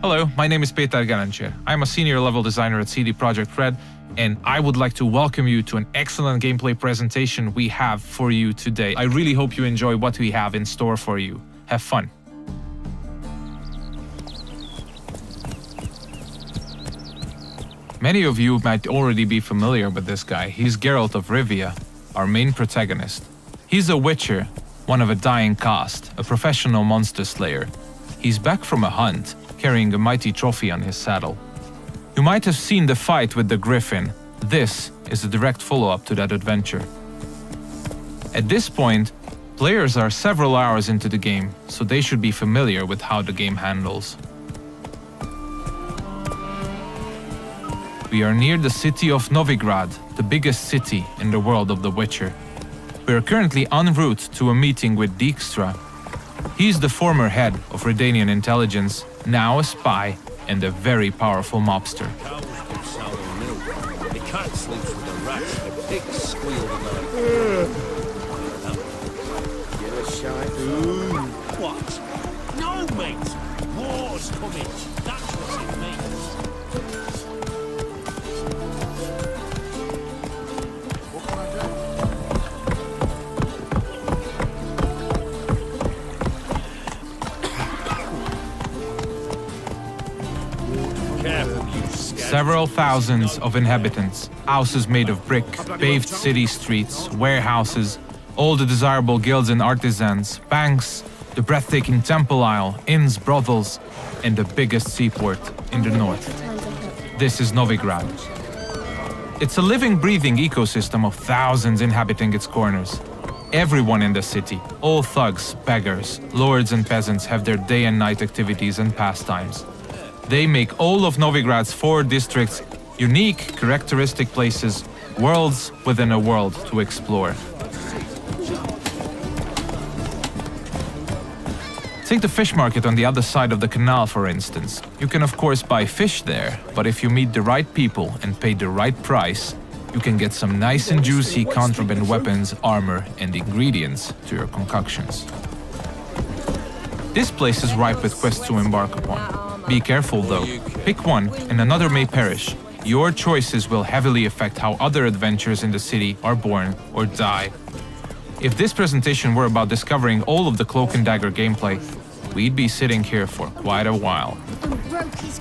Hello, my name is Peter Garancher. I'm a senior level designer at CD Projekt Red, and I would like to welcome you to an excellent gameplay presentation we have for you today. I really hope you enjoy what we have in store for you. Have fun. Many of you might already be familiar with this guy. He's Geralt of Rivia, our main protagonist. He's a witcher, one of a dying caste, a professional monster slayer. He's back from a hunt, carrying a mighty trophy on his saddle. You might have seen the fight with the griffin. This is a direct follow-up to that adventure. At this point, players are several hours into the game, so they should be familiar with how the game handles. We are near the city of Novigrad, the biggest city in the world of The Witcher. We are currently en route to a meeting with Dijkstra. He's the former head of Redanian intelligence, now a spy and a very powerful mobster. The cat sleeps with the rats, the pigs squeal at night. You're a shy. What? No, mate! War's coming! That's what it means. What can I do? Careful, you scab. Several thousands of inhabitants, houses made of brick, paved city streets, warehouses, all the desirable guilds and artisans, banks, the breathtaking temple isle, inns, brothels, and the biggest seaport in the north. This is Novigrad. It's a living, breathing ecosystem of thousands inhabiting its corners. Everyone in the city, all thugs, beggars, lords and peasants have their day and night activities and pastimes. They make all of Novigrad's 4 districts unique, characteristic places, worlds within a world to explore. Take the fish market on the other side of the canal, for instance. You can of course buy fish there, but if you meet the right people and pay the right price, you can get some nice and juicy contraband weapons, armor, and ingredients to your concoctions. This place is ripe with quests to embark upon. Be careful though, pick one and another may perish. Your choices will heavily affect how other adventures in the city are born or die. If this presentation were about discovering all of the Cloak and Dagger gameplay, we'd be sitting here for quite a while.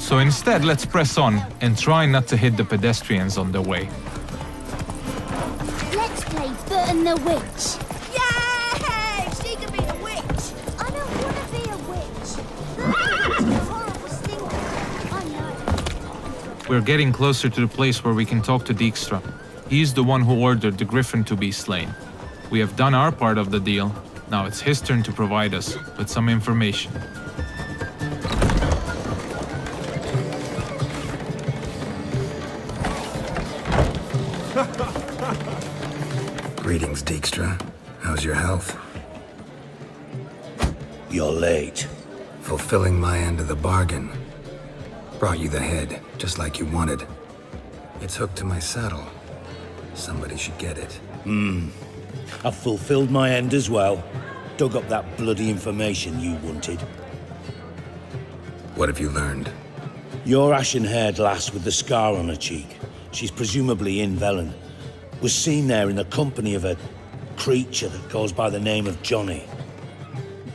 So instead, let's press on and try not to hit the pedestrians on the way. Let's play Foot and the Witch. Yay! She can be a witch! I don't want to be a witch. It's a horrible stinker. I know. We're getting closer to the place where we can talk to Dijkstra. He's the one who ordered the griffin to be slain. We have done our part of the deal. Now it's his turn to provide us with some information. Greetings, Dijkstra. How's your health? You're late. Fulfilling my end of the bargain. Brought you the head, just like you wanted. It's hooked to my saddle. Somebody should get it. I've fulfilled my end as well. Dug up that bloody information you wanted. What have you learned? Your ashen-haired lass with the scar on her cheek, she's presumably in Velen, was seen there in the company of a creature that goes by the name of Johnny.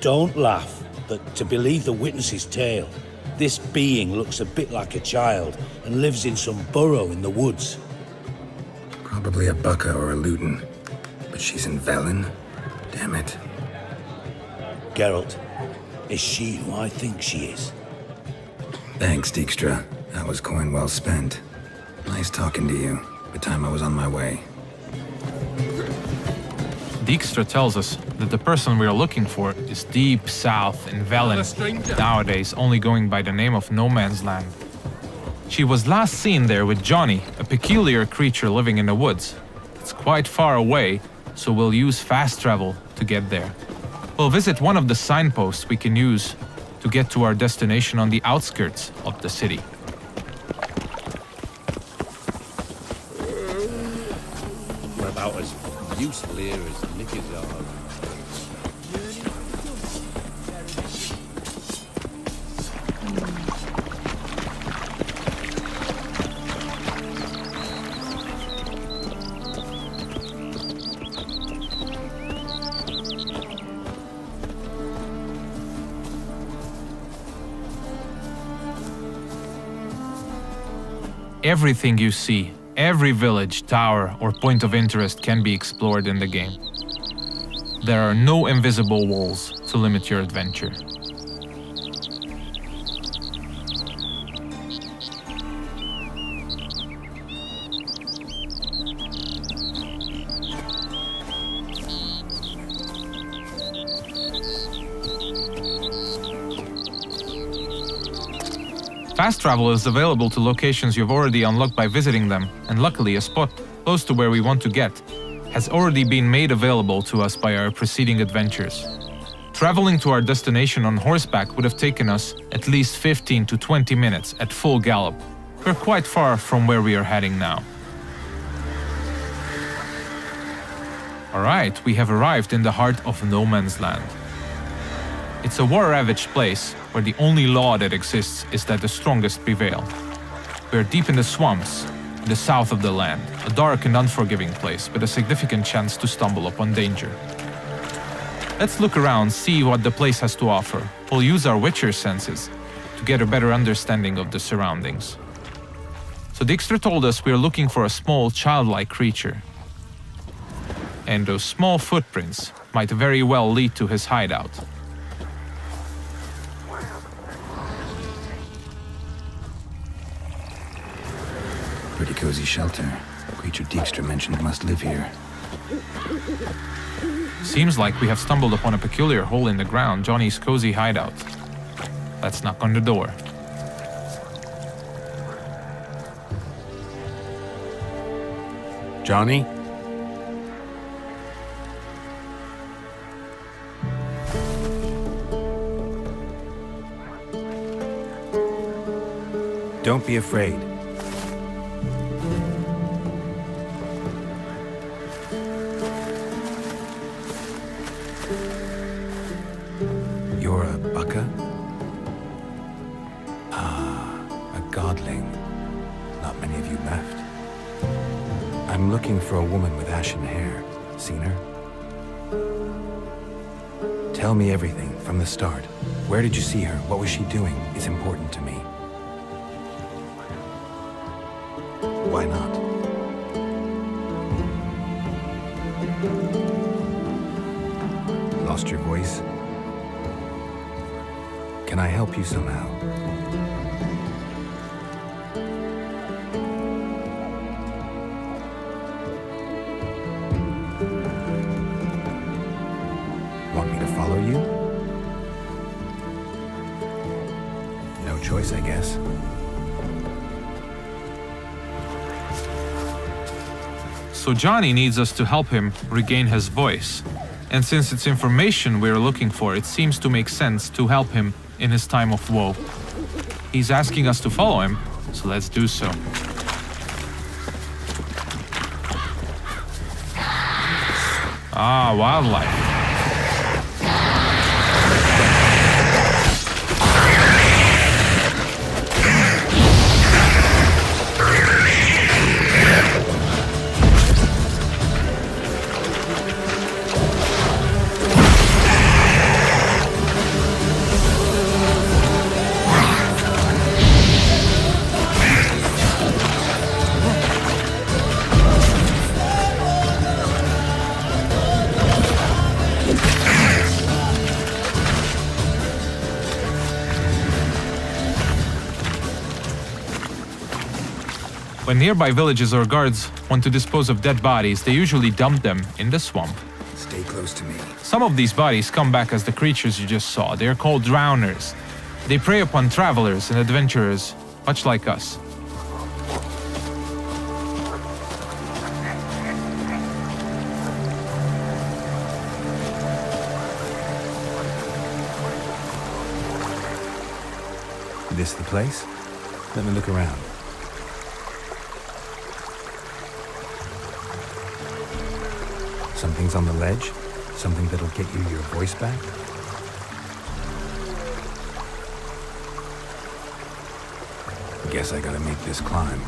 Don't laugh, but to believe the witness's tale, this being looks a bit like a child and lives in some burrow in the woods. Probably a Bucca or a Luton. But she's in Velen? Damn it. Geralt, is she who I think she is? Thanks, Dijkstra. That was coin well spent. Nice talking to you. The time I was on my way. Dijkstra tells us that the person we are looking for is deep south in Velen, nowadays only going by the name of No Man's Land. She was last seen there with Johnny, a peculiar creature living in the woods. It's quite far away, so we'll use fast travel to get there. We'll visit one of the signposts we can use to get to our destination on the outskirts of the city. We're about as useful here as knickers are. Everything you see, every village, tower, or point of interest can be explored in the game. There are no invisible walls to limit your adventure. Fast travel is available to locations you've already unlocked by visiting them, and luckily a spot close to where we want to get has already been made available to us by our preceding adventures. Traveling to our destination on horseback would have taken us at least 15 to 20 minutes at full gallop. We're quite far from where we are heading now. Alright, we have arrived in the heart of no man's land. It's a war-ravaged place where the only law that exists is that the strongest prevail. We are deep in the swamps, in the south of the land, a dark and unforgiving place with a significant chance to stumble upon danger. Let's look around, see what the place has to offer. We'll use our Witcher senses to get a better understanding of the surroundings. So Dijkstra told us we are looking for a small, childlike creature. And those small footprints might very well lead to his hideout. Pretty cozy shelter. The creature Dijkstra mentioned must live here. Seems like we have stumbled upon a peculiar hole in the ground, Johnny's cozy hideout. Let's knock on the door. Johnny? Don't be afraid. You're a baka? Ah, a godling. Not many of you left. I'm looking for a woman with ashen hair. Seen her? Tell me everything from the start. Where did you see her? What was she doing? It's important to me. Why not? Lost your voice? Can I help you somehow? Want me to follow you? No choice, I guess. So Johnny needs us to help him regain his voice. And since it's information we're looking for, it seems to make sense to help him in his time of woe. He's asking us to follow him, so let's do so. Ah, wildlife. When nearby villages or guards want to dispose of dead bodies, they usually dump them in the swamp. Stay close to me. Some of these bodies come back as the creatures you just saw. They are called drowners. They prey upon travelers and adventurers, much like us. This the place? Let me look around. Something's on the ledge? Something that'll get you your voice back? Guess I gotta make this climb.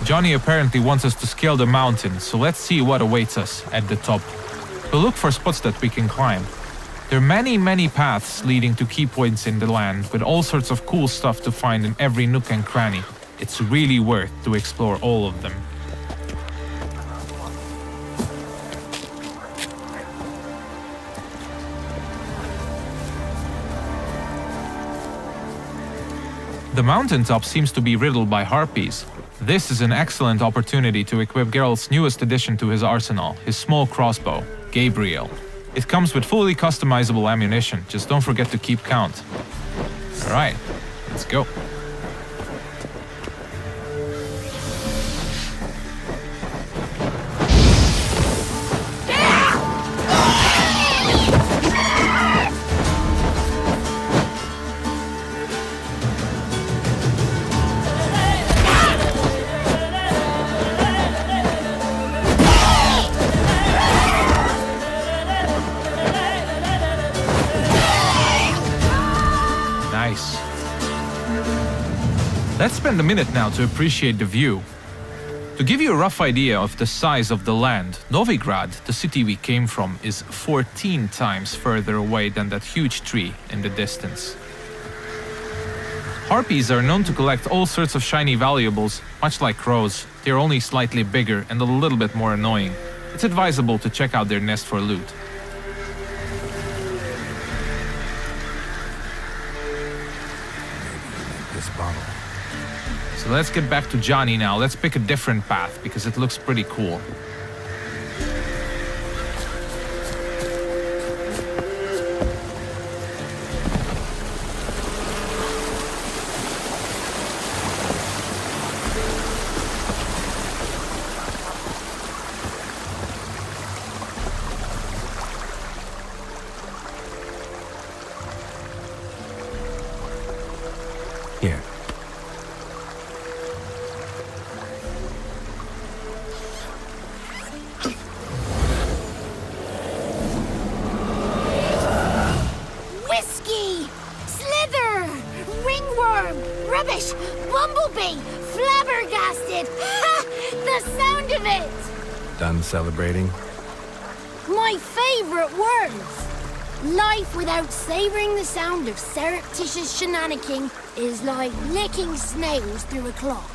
Johnny apparently wants us to scale the mountain, so let's see what awaits us at the top. We'll look for spots that we can climb. There are many paths leading to key points in the land, with all sorts of cool stuff to find in every nook and cranny. It's really worth to explore all of them. The mountaintop seems to be riddled by harpies. This is an excellent opportunity to equip Geralt's newest addition to his arsenal, his small crossbow, Gabriel. It comes with fully customizable ammunition, just don't forget to keep count. Alright, let's go. Nice. Let's spend a minute now to appreciate the view. To give you a rough idea of the size of the land, Novigrad, the city we came from, is 14 times further away than that huge tree in the distance. Harpies are known to collect all sorts of shiny valuables, much like crows. They're only slightly bigger and a little bit more annoying. It's advisable to check out their nest for loot. This bottle. So let's get back to Johnny now. Let's pick a different path because it looks pretty cool. Here. Whiskey! Slither! Ringworm! Rubbish! Bumblebee! Flabbergasted! Ha! The sound of it! Done celebrating? My favorite words! Life without savoring the sound of surreptitious shenanigans is like licking snails through a cloth.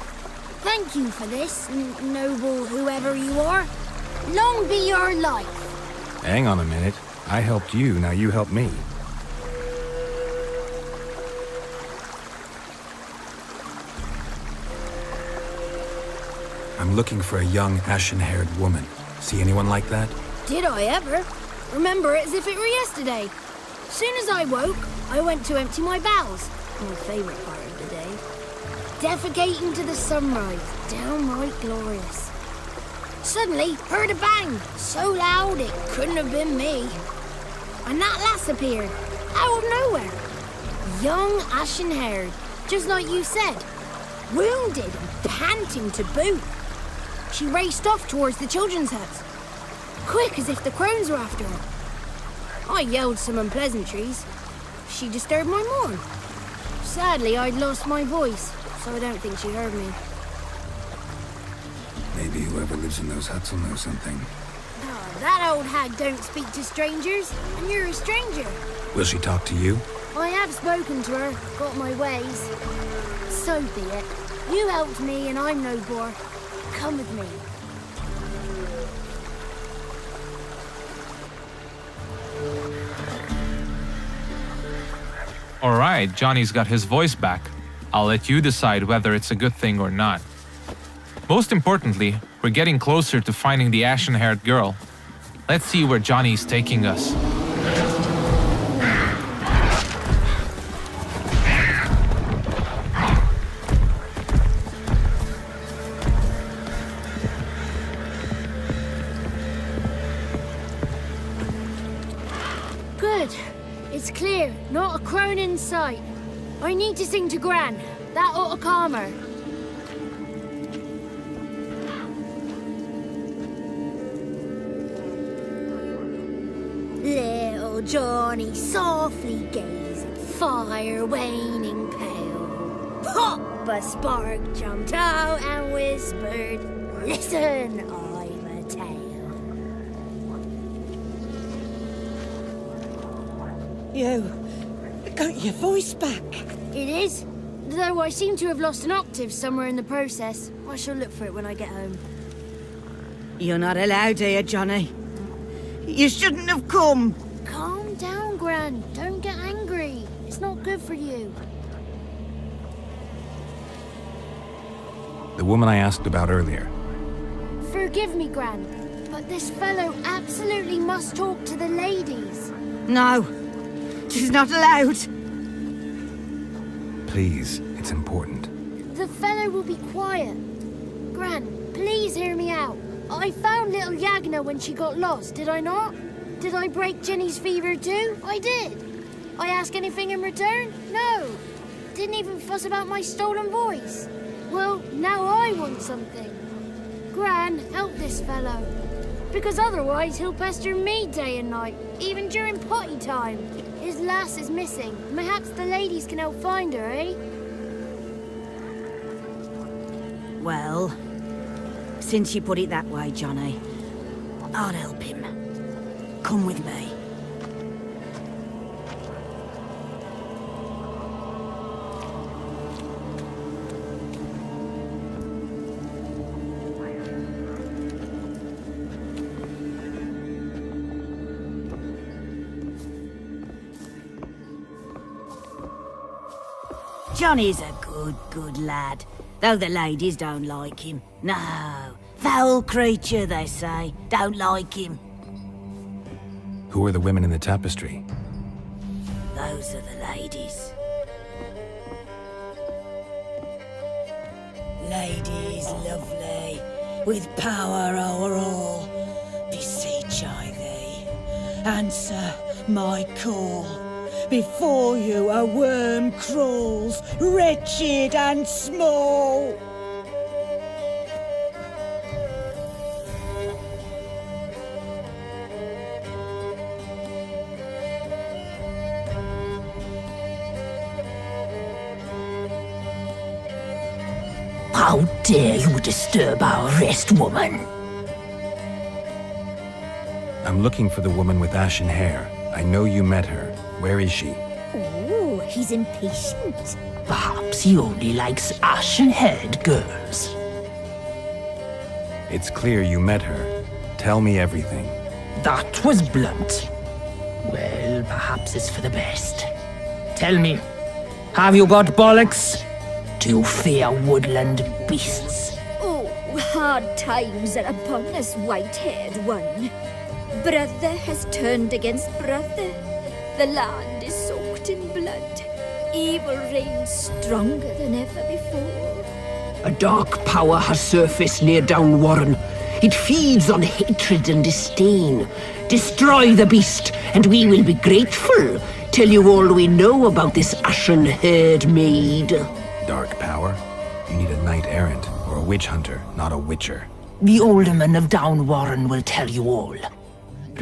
Thank you for this, noble whoever you are. Long be your life. Hang on a minute. I helped you, now you help me. I'm looking for a young, ashen-haired woman. See anyone like that? Did I ever? Remember it as if it were yesterday. Soon as I woke, I went to empty my bowels. My favorite part of the day. Defecating to the sunrise. Downright glorious. Suddenly, heard a bang. So loud it couldn't have been me. And that lass appeared. Out of nowhere. Young, ashen-haired. Just like you said. Wounded and panting to boot. She raced off towards the children's house. Quick as if the crones were after her. I yelled some unpleasantries. She disturbed my morn. Sadly, I'd lost my voice, so I don't think she heard me. Maybe whoever lives in those huts will know something. Oh, that old hag don't speak to strangers, and you're a stranger. Will she talk to you? I have spoken to her, got my ways. So be it. You helped me, and I'm no bore. Come with me. Alright, Johnny's got his voice back. I'll let you decide whether it's a good thing or not. Most importantly, we're getting closer to finding the ashen-haired girl. Let's see where Johnny's taking us. Good. It's clear. Not a crone in sight. I need to sing to Gran. That ought to calm her. Little Johnny softly gazed, fire waning pale. Pop! A spark jumped out and whispered, "Listen, I've a tale." You got your voice back. It is. Though I seem to have lost an octave somewhere in the process. I shall look for it when I get home. You're not allowed here, Johnny. You shouldn't have come. Calm down, Gran. Don't get angry. It's not good for you. The woman I asked about earlier. Forgive me, Gran, but this fellow absolutely must talk to the ladies. No, she's not allowed. Please, it's important. The fellow will be quiet. Gran, please hear me out. I found little Yagna when she got lost, did I not? Did I break Jenny's fever too? I did. I ask anything in return? No. Didn't even fuss about my stolen voice. Well, now I want something. Gran, help this fellow. Because otherwise he'll pester me day and night, even during potty time. His lass is missing. Perhaps the ladies can help find her, eh? Well, since you put it that way, Johnny, I'll help him. Come with me. Johnny's a good lad, though the ladies don't like him. No, foul creature, they say. Don't like him. Who are the women in the tapestry? Those are the ladies. Ladies lovely, with power o'er all, beseech I thee, answer my call. Before you a worm crawls, wretched and small. How dare you disturb our rest, woman? I'm looking for the woman with ashen hair. I know you met her. Where is she? Oh, he's impatient. Perhaps he only likes ashen-haired girls. It's clear you met her. Tell me everything. That was blunt. Well, perhaps it's for the best. Tell me, have you got bollocks? Do you fear woodland beasts? Oh, hard times are upon us, white-haired one. Brother has turned against brother. The land is soaked in blood. Evil reigns stronger than ever before. A dark power has surfaced near Down Warren. It feeds on hatred and disdain. Destroy the beast, and we will be grateful. Tell you all we know about this ashen-haired maid. Dark power? You need a knight-errant or a witch hunter, not a witcher. The alderman of Down Warren will tell you all.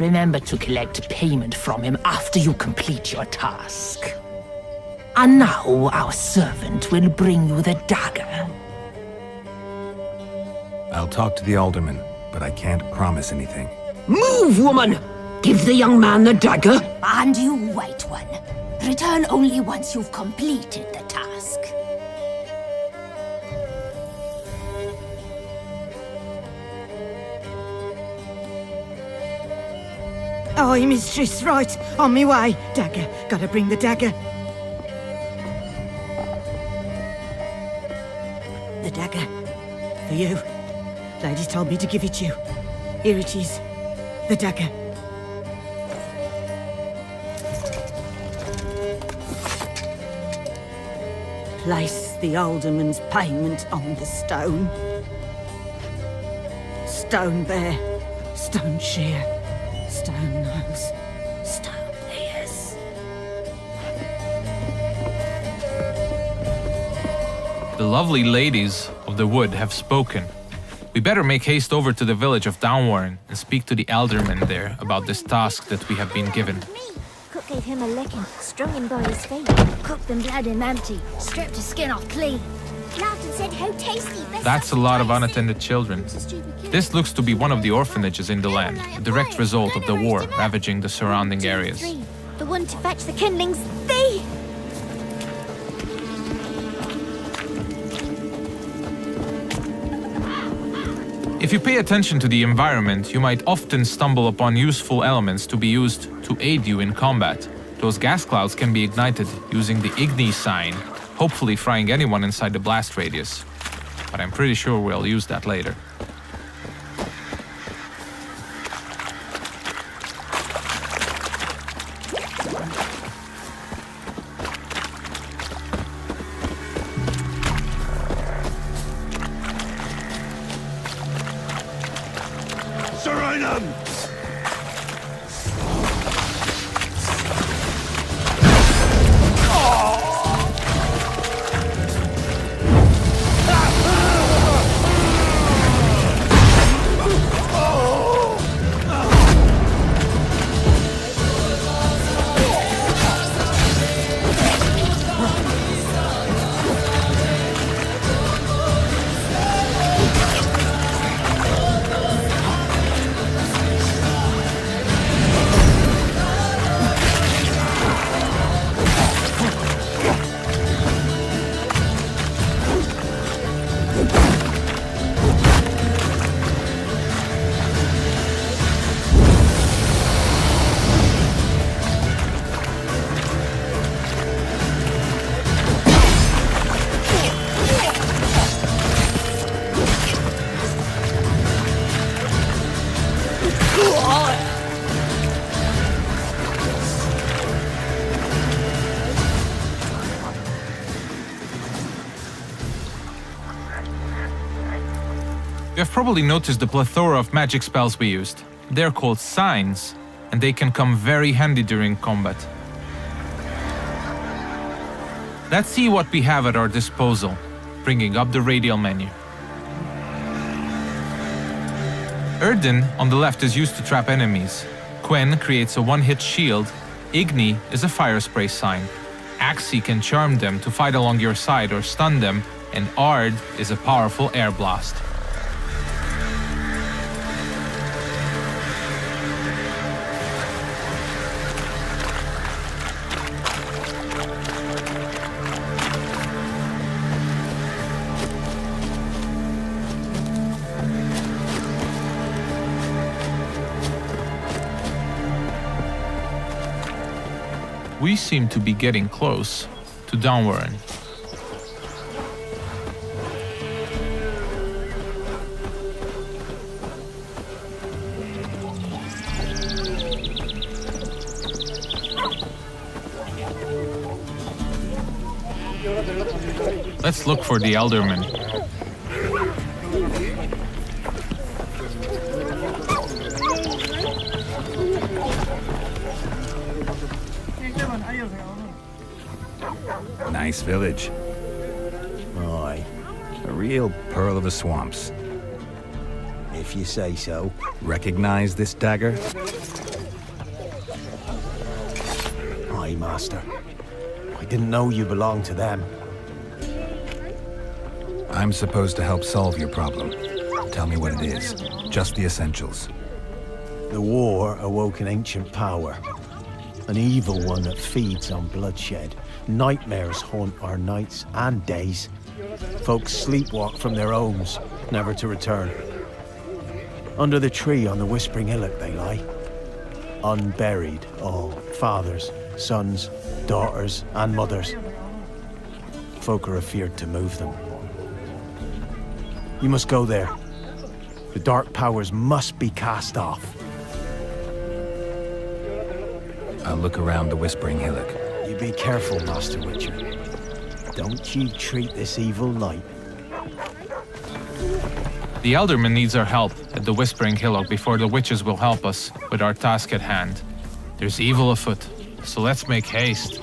Remember to collect payment from him after you complete your task. And now our servant will bring you the dagger. I'll talk to the alderman, but I can't promise anything. Move, woman! Give the young man the dagger. And you, white one, return only once you've completed the task. Aye, mistress, right. On me way. Dagger. Gotta bring the dagger. The dagger. For you. Ladies told me to give it you. Here it is. The dagger. Place the alderman's payment on the stone. Stone there. Stone shear. Stone nose, stone ears. The lovely ladies of the wood have spoken. We better make haste over to the village of Downwarren and speak to the alderman there about this task that we have been given. Cook gave him a licking, strung him by his feet. Cooked and bled him empty, stripped his skin off clean. Laughed and said how tasty. That's a lot of unattended children. This looks to be one of the orphanages in the land, a direct result of the war ravaging the surrounding areas. The one to fetch the kindlings, they... If you pay attention to the environment, you might often stumble upon useful elements to be used to aid you in combat. Those gas clouds can be ignited using the Igni sign, hopefully frying anyone inside the blast radius. But I'm pretty sure we'll use that later. You have probably noticed the plethora of magic spells we used. They're called signs, and they can come very handy during combat. Let's see what we have at our disposal, bringing up the radial menu. Erden on the left is used to trap enemies. Quen creates a one-hit shield. Igni is a fire spray sign. Axi can charm them to fight along your side or stun them, and Ard is a powerful air blast. We seem to be getting close to Downwarren. Let's look for the Elderman. Nice village. Aye, A real pearl of the swamps. if you say so. Recognize this dagger? Aye, Master. I didn't know you belonged to them. I'm supposed to help solve your problem. Tell me what it is. Just the essentials. The war awoke an ancient power. An evil one that feeds on bloodshed. Nightmares haunt our nights and days. Folks sleepwalk from their homes, never to return. Under the tree on the Whispering Hillock they lie. Unburied, all. Fathers, sons, daughters, and mothers. Folk are afeard to move them. You must go there. The dark powers must be cast off. I'll look around the Whispering Hillock. You be careful, Master Witcher. Don't you treat this evil light. The Elderman needs our help at the Whispering Hillock before the witches will help us with our task at hand. There's evil afoot, so let's make haste.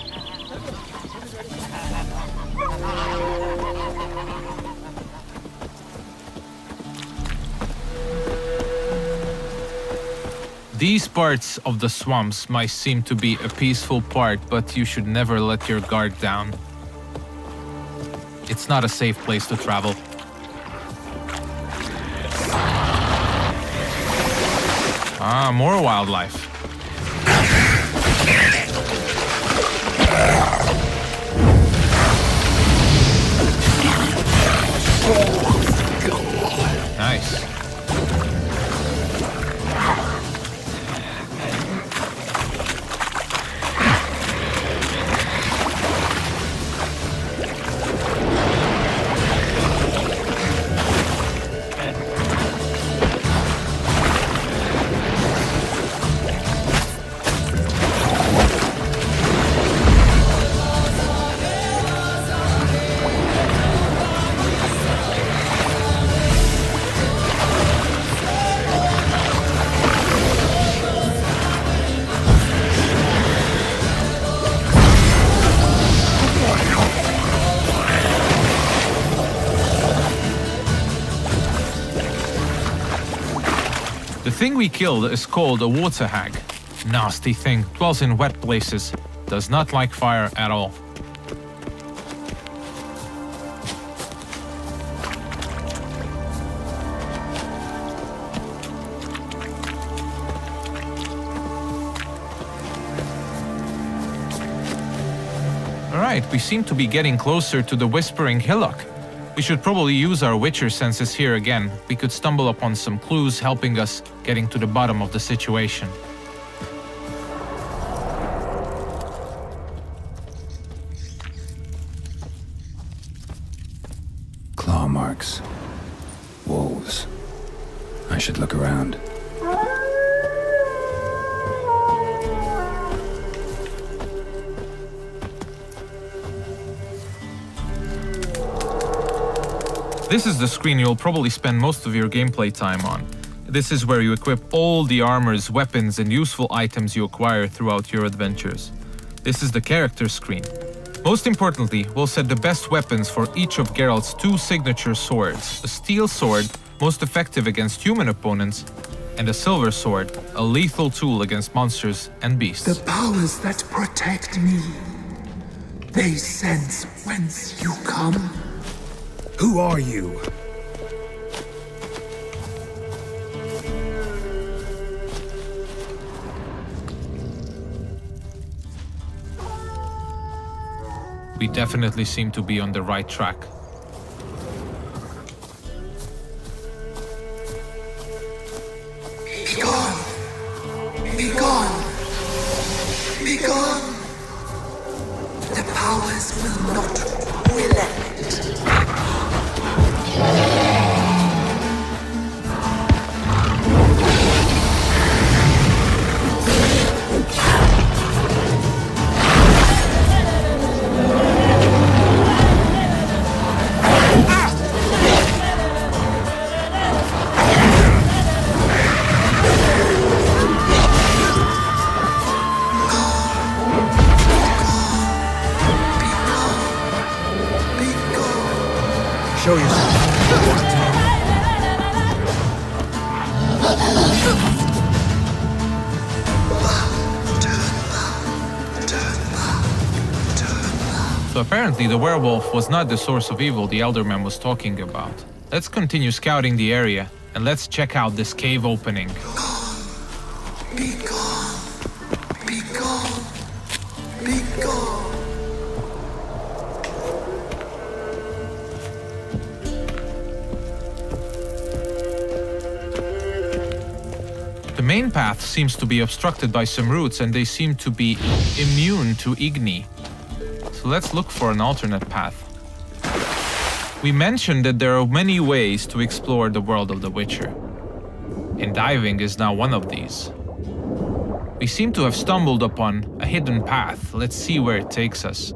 These parts of the swamps might seem to be a peaceful part, but you should never let your guard down. It's not a safe place to travel. Ah, more wildlife. Nice. The thing we killed is called a water hag. Nasty thing, dwells in wet places, does not like fire at all. Alright, we seem to be getting closer to the Whispering Hillock. We should probably use our Witcher senses here again. We could stumble upon some clues helping us getting to the bottom of the situation. Claw marks. Wolves. I should look around. This is the screen you'll probably spend most of your gameplay time on. This is where you equip all the armors, weapons, and useful items you acquire throughout your adventures. This is the character screen. Most importantly, we'll set the best weapons for each of Geralt's 2 signature swords. A steel sword, most effective against human opponents, and a silver sword, a lethal tool against monsters and beasts. The powers that protect me, they sense whence you come. Who are you? We definitely seem to be on the right track. Be gone! Be gone! Be gone! The powers will not relent. Show yourself. So apparently the werewolf was not the source of evil the Elderman was talking about. Let's continue scouting the area, and let's check out this cave opening. Be gone! Be gone! Be gone! The main path seems to be obstructed by some roots, and they seem to be immune to Igni. So let's look for an alternate path. We mentioned that there are many ways to explore the world of The Witcher, and diving is now one of these. We seem to have stumbled upon a hidden path. Let's see where it takes us.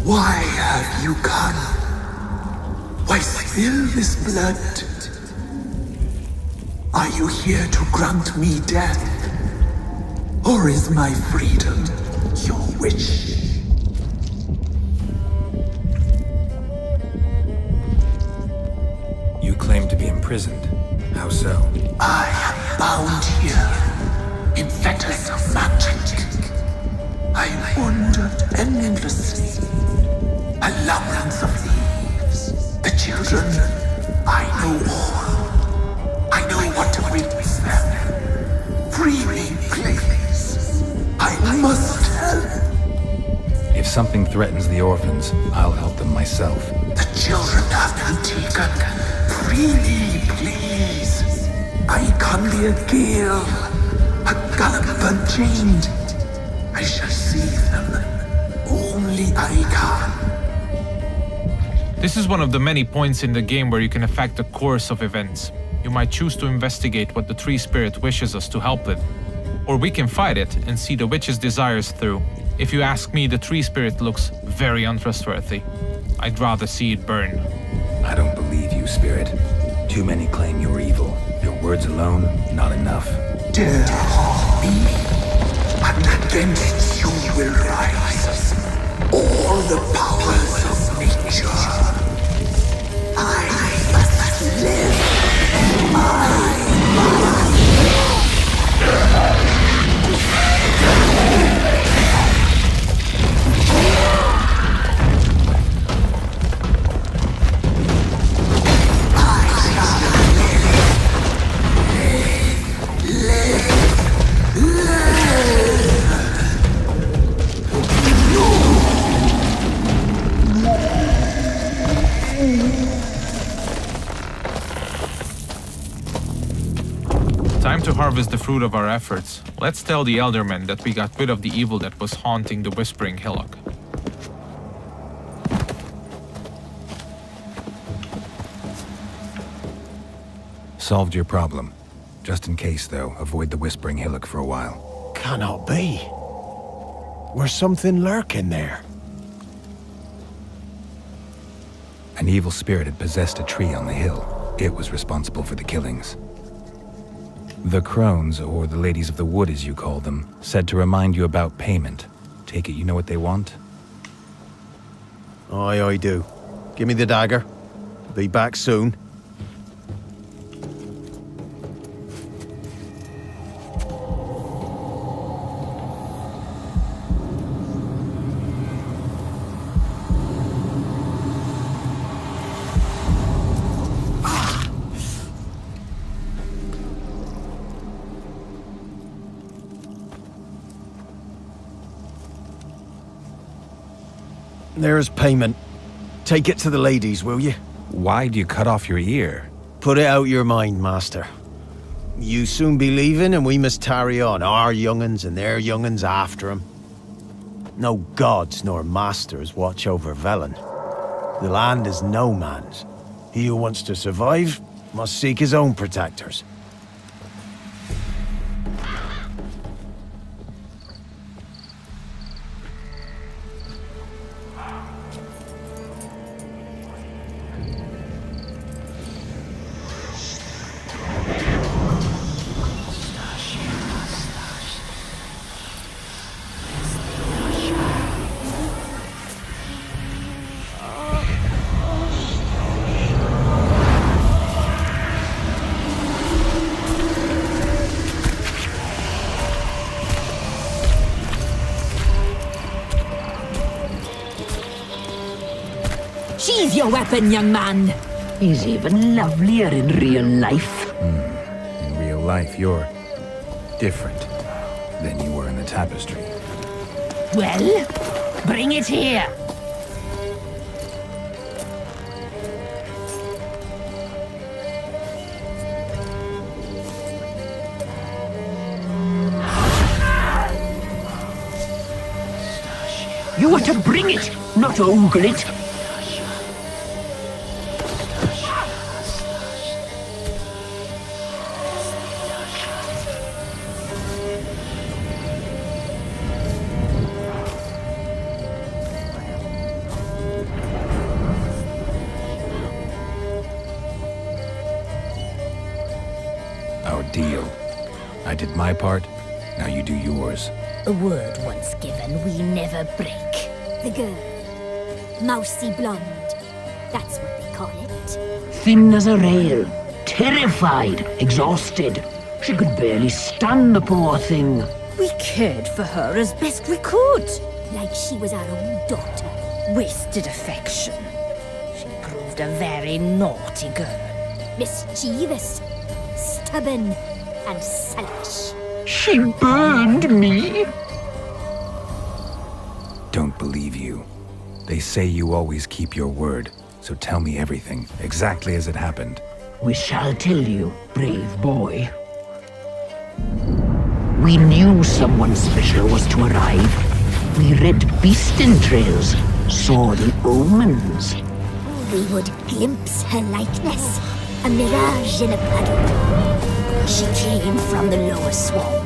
Why have you come? Why spill this blood? Are you here to grant me death? Or is my freedom your wish? You claim to be imprisoned. How so? I am bound here in fetters of magic. I wandered endlessly. A labyrinth of leaves. The children, I know all. I know what to bring with them. Free me, please. I must help. If something threatens the orphans, I'll help them myself. The children have been taken. Free me, please. I can be a gale, a gallop unchained. I shall save them. Only I can. This is one of the many points in the game where you can affect the course of events. You might choose to investigate what the tree spirit wishes us to help with. Or we can fight it and see the witch's desires through. If you ask me, the tree spirit looks very untrustworthy. I'd rather see it burn. I don't believe you, Spirit. Too many claim you're evil. Your words alone, not enough. Dare harm me, and against you will rise all the powers of nature. I must live. Time to harvest the fruit of our efforts. Let's tell the Eldermen that we got rid of the evil that was haunting the Whispering Hillock. Solved your problem. Just in case, though, avoid the Whispering Hillock for a while. Cannot be. There's something lurking there. An evil spirit had possessed a tree on the hill. It was responsible for the killings. The crones, or the ladies of the wood as you call them, said to remind you about payment. Take it you know what they want? Aye, I do. Give me the dagger. Be back soon. There's payment. Take it to the ladies, will you? Why'd you cut off your ear? Put it out your mind, master. You soon be leaving and we must tarry on, our young'uns and their young'uns after 'em. No gods nor masters watch over Velen. The land is no man's. He who wants to survive must seek his own protectors. Sheathe your weapon, young man. He's even lovelier in real life. In real life, you're different than you were in the tapestry. Well, bring it here. You are to bring it, not ogle it. Our deal. I did my part, now you do yours. A word once given, we never break. The girl. Mousy blonde. That's what they call it. Thin as a rail, terrified, exhausted. She could barely stand, the poor thing. We cared for her as best we could. Like she was our own daughter. Wasted affection. She proved a very naughty girl. Mischievous, stubborn, and selfish. She burned me. Don't believe you. They say you always keep your word, so tell me everything, exactly as it happened. We shall tell you, brave boy. We knew someone special was to arrive. We read beast entrails, saw the omens. We would glimpse her likeness, a mirage in a puddle. She came from the lower swamp.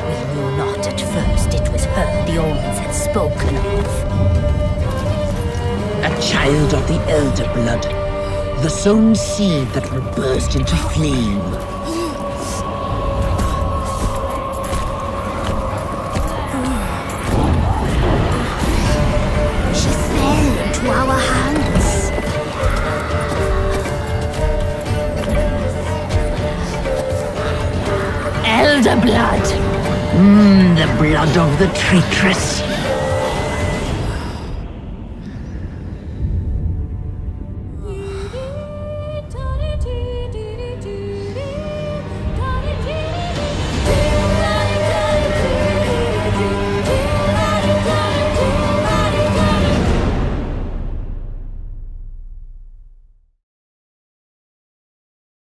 We knew not at first it was her the omens had spoken of. A child of the elder blood, the sown seed that will burst into flame. She fell into our hands. Elder blood! The blood of the traitress.